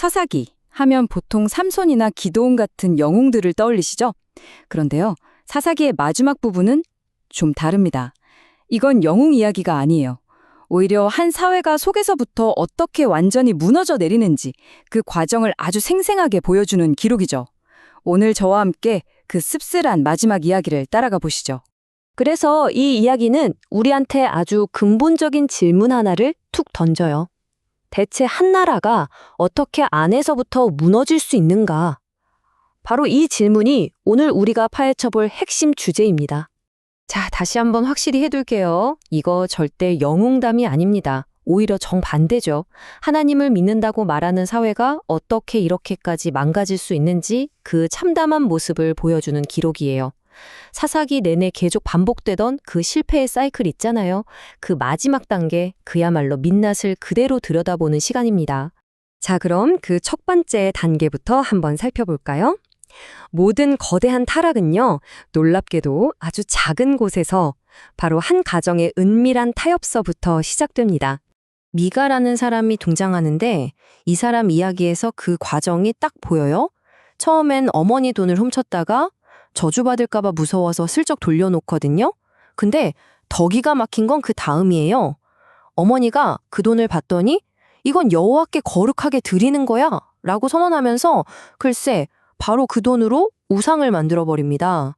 사사기 하면 보통 삼손이나 기드온 같은 영웅들을 떠올리시죠? 그런데요, 사사기의 마지막 부분은 좀 다릅니다. 이건 영웅 이야기가 아니에요. 오히려 한 사회가 속에서부터 어떻게 완전히 무너져 내리는지 그 과정을 아주 생생하게 보여주는 기록이죠. 오늘 저와 함께 그 씁쓸한 마지막 이야기를 따라가 보시죠. 그래서 이 이야기는 우리한테 아주 근본적인 질문 하나를 툭 던져요. 대체 한 나라가 어떻게 안에서부터 무너질 수 있는가? 바로 이 질문이 오늘 우리가 파헤쳐볼 핵심 주제입니다. 자, 다시 한번 확실히 해둘게요. 이거 절대 영웅담이 아닙니다. 오히려 정반대죠. 하나님을 믿는다고 말하는 사회가 어떻게 이렇게까지 망가질 수 있는지 그 참담한 모습을 보여주는 기록이에요. 사사기 내내 계속 반복되던 그 실패의 사이클 있잖아요. 그 마지막 단계, 그야말로 민낯을 그대로 들여다보는 시간입니다. 자, 그럼 그 첫 번째 단계부터 한번 살펴볼까요? 모든 거대한 타락은요, 놀랍게도 아주 작은 곳에서 바로 한 가정의 은밀한 타협서부터 시작됩니다. 미가라는 사람이 등장하는데 이 사람 이야기에서 그 과정이 딱 보여요. 처음엔 어머니 돈을 훔쳤다가 저주받을까봐 무서워서 슬쩍 돌려놓거든요. 근데 더 기가 막힌 건 그 다음이에요. 어머니가 그 돈을 받더니 이건 여호와께 거룩하게 드리는 거야 라고 선언하면서 글쎄 바로 그 돈으로 우상을 만들어버립니다.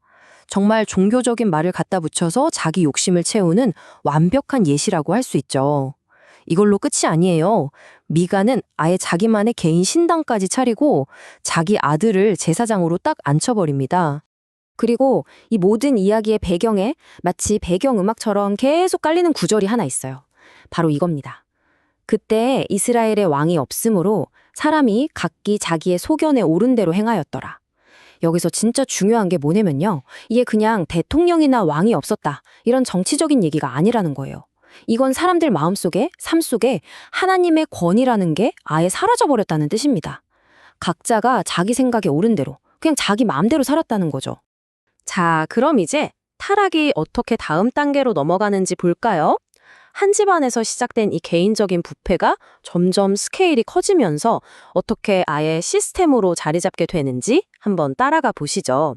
정말 종교적인 말을 갖다 붙여서 자기 욕심을 채우는 완벽한 예시라고 할 수 있죠. 이걸로 끝이 아니에요. 미가는 아예 자기만의 개인 신당까지 차리고 자기 아들을 제사장으로 딱 앉혀버립니다. 그리고 이 모든 이야기의 배경에 마치 배경음악처럼 계속 깔리는 구절이 하나 있어요. 바로 이겁니다. 그때 이스라엘의 왕이 없으므로 사람이 각기 자기의 소견에 옳은 대로 행하였더라. 여기서 진짜 중요한 게 뭐냐면요. 이게 그냥 대통령이나 왕이 없었다. 이런 정치적인 얘기가 아니라는 거예요. 이건 사람들 마음속에, 삶 속에 하나님의 권위라는 게 아예 사라져버렸다는 뜻입니다. 각자가 자기 생각에 옳은 대로, 그냥 자기 마음대로 살았다는 거죠. 자, 그럼 이제 타락이 어떻게 다음 단계로 넘어가는지 볼까요? 한 집안에서 시작된 이 개인적인 부패가 점점 스케일이 커지면서 어떻게 아예 시스템으로 자리 잡게 되는지 한번 따라가 보시죠.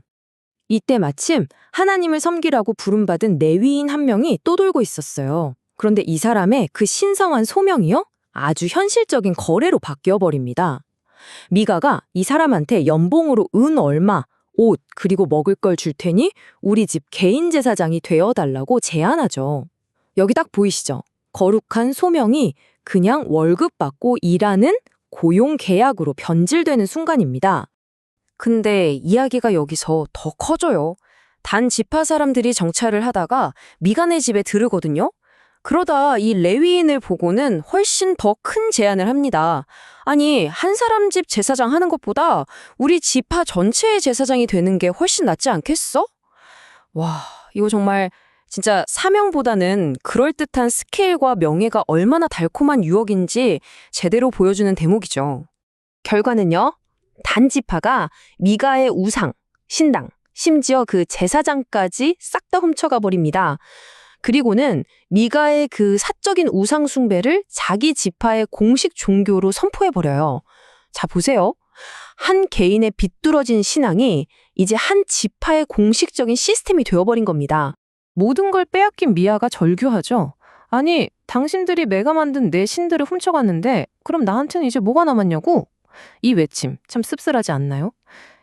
이때 마침 하나님을 섬기라고 부름받은 레위인 한 명이 떠돌고 있었어요. 그런데 이 사람의 그 신성한 소명이요? 아주 현실적인 거래로 바뀌어버립니다. 미가가 이 사람한테 연봉으로 은 얼마, 옷, 그리고 먹을 걸 줄 테니 우리 집 개인 제사장이 되어달라고 제안하죠. 여기 딱 보이시죠? 거룩한 소명이 그냥 월급 받고 일하는 고용 계약으로 변질되는 순간입니다. 근데 이야기가 여기서 더 커져요. 단 지파 사람들이 정찰을 하다가 미가네 집에 들으거든요. 그러다 이 레위인을 보고는 훨씬 더 큰 제안을 합니다. 아니, 한 사람 집 제사장 하는 것보다 우리 지파 전체의 제사장이 되는 게 훨씬 낫지 않겠어? 와, 이거 정말 진짜 사명보다는 그럴듯한 스케일과 명예가 얼마나 달콤한 유혹인지 제대로 보여주는 대목이죠. 결과는요, 단지파가 미가의 우상, 신당, 심지어 그 제사장까지 싹 다 훔쳐가 버립니다. 그리고는 미가의 그 사적인 우상 숭배를 자기 지파의 공식 종교로 선포해버려요. 자, 보세요. 한 개인의 비뚤어진 신앙이 이제 한 지파의 공식적인 시스템이 되어버린 겁니다. 모든 걸 빼앗긴 미아가 절규하죠. 아니, 당신들이 내가 만든 내 신들을 훔쳐갔는데 그럼 나한테는 이제 뭐가 남았냐고? 이 외침 참 씁쓸하지 않나요?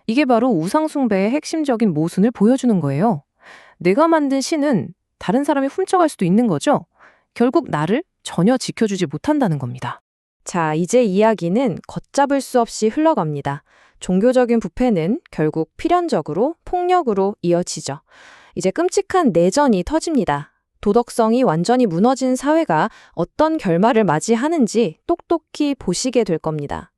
이게 바로 우상 숭배의 핵심적인 모순을 보여주는 거예요. 내가 만든 신은 다른 사람이 훔쳐갈 수도 있는 거죠. 결국 나를 전혀 지켜주지 못한다는 겁니다. 자, 이제 이야기는 걷잡을 수 없이 흘러갑니다. 종교적인 부패는 결국 필연적으로 폭력으로 이어지죠. 이제 끔찍한 내전이 터집니다. 도덕성이 완전히 무너진 사회가 어떤 결말을 맞이하는지 똑똑히 보시게 될 겁니다.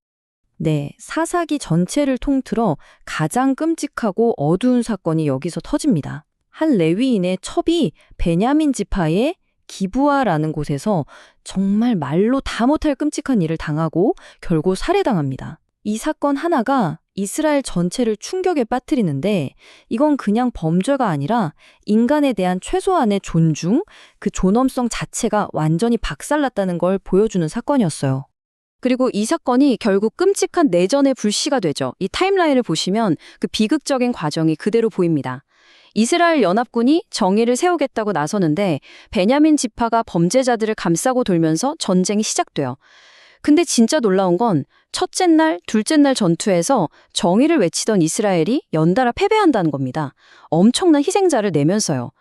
네, 사사기 전체를 통틀어 가장 끔찍하고 어두운 사건이 여기서 터집니다. 한 레위인의 첩이 베냐민 지파의 기브아라는 곳에서 정말 말로 다 못할 끔찍한 일을 당하고 결국 살해당합니다. 이 사건 하나가 이스라엘 전체를 충격에 빠뜨리는데 이건 그냥 범죄가 아니라 인간에 대한 최소한의 존중, 그 존엄성 자체가 완전히 박살났다는 걸 보여주는 사건이었어요. 그리고 이 사건이 결국 끔찍한 내전의 불씨가 되죠. 이 타임라인을 보시면 그 비극적인 과정이 그대로 보입니다. 이스라엘 연합군이 정의를 세우겠다고 나서는데 베냐민 지파가 범죄자들을 감싸고 돌면서 전쟁이 시작돼요. 근데 진짜 놀라운 건 첫째 날, 둘째 날 전투에서 정의를 외치던 이스라엘이 연달아 패배한다는 겁니다. 엄청난 희생자를 내면서요.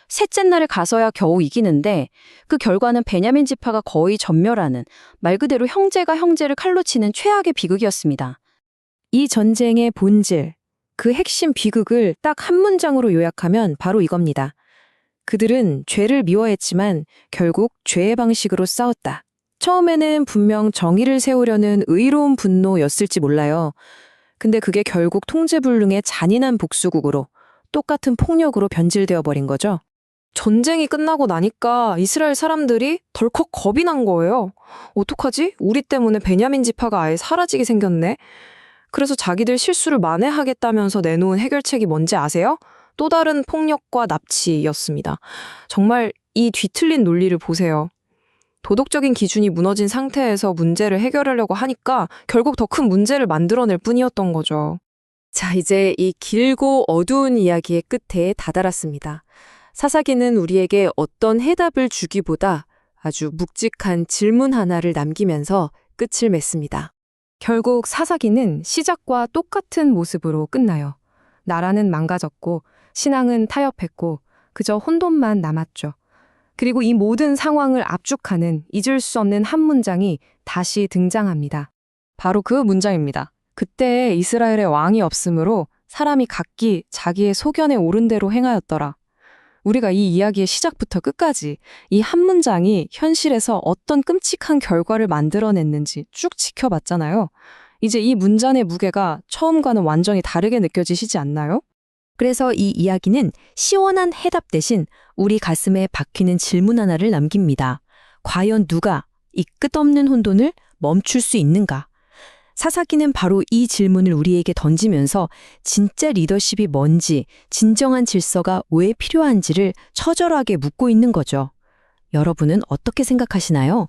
셋째 날에 가서야 겨우 이기는데 그 결과는 베냐민 지파가 거의 전멸하는, 말 그대로 형제가 형제를 칼로 치는 최악의 비극이었습니다. 이 전쟁의 본질, 그 핵심 비극을 딱 한 문장으로 요약하면 바로 이겁니다. 그들은 죄를 미워했지만 결국 죄의 방식으로 싸웠다. 처음에는 분명 정의를 세우려는 의로운 분노였을지 몰라요. 근데 그게 결국 통제불능의 잔인한 복수국으로, 똑같은 폭력으로 변질되어 버린 거죠. 전쟁이 끝나고 나니까 이스라엘 사람들이 덜컥 겁이 난 거예요. 어떡하지? 우리 때문에 베냐민 지파가 아예 사라지게 생겼네. 그래서 자기들 실수를 만회하겠다면서 내놓은 해결책이 뭔지 아세요? 또 다른 폭력과 납치였습니다. 정말 이 뒤틀린 논리를 보세요. 도덕적인 기준이 무너진 상태에서 문제를 해결하려고 하니까 결국 더 큰 문제를 만들어낼 뿐이었던 거죠. 자, 이제 이 길고 어두운 이야기의 끝에 다다랐습니다. 사사기는 우리에게 어떤 해답을 주기보다 아주 묵직한 질문 하나를 남기면서 끝을 맺습니다. 결국 사사기는 시작과 똑같은 모습으로 끝나요. 나라는 망가졌고 신앙은 타협했고 그저 혼돈만 남았죠. 그리고 이 모든 상황을 압축하는 잊을 수 없는 한 문장이 다시 등장합니다. 바로 그 문장입니다. 그때 이스라엘의 왕이 없으므로 사람이 각기 자기의 소견에 옳은 대로 행하였더라. 우리가 이 이야기의 시작부터 끝까지 이 한 문장이 현실에서 어떤 끔찍한 결과를 만들어냈는지 쭉 지켜봤잖아요. 이제 이 문장의 무게가 처음과는 완전히 다르게 느껴지시지 않나요? 그래서 이 이야기는 시원한 해답 대신 우리 가슴에 박히는 질문 하나를 남깁니다. 과연 누가 이 끝없는 혼돈을 멈출 수 있는가? 사사기는 바로 이 질문을 우리에게 던지면서 진짜 리더십이 뭔지, 진정한 질서가 왜 필요한지를 처절하게 묻고 있는 거죠. 여러분은 어떻게 생각하시나요?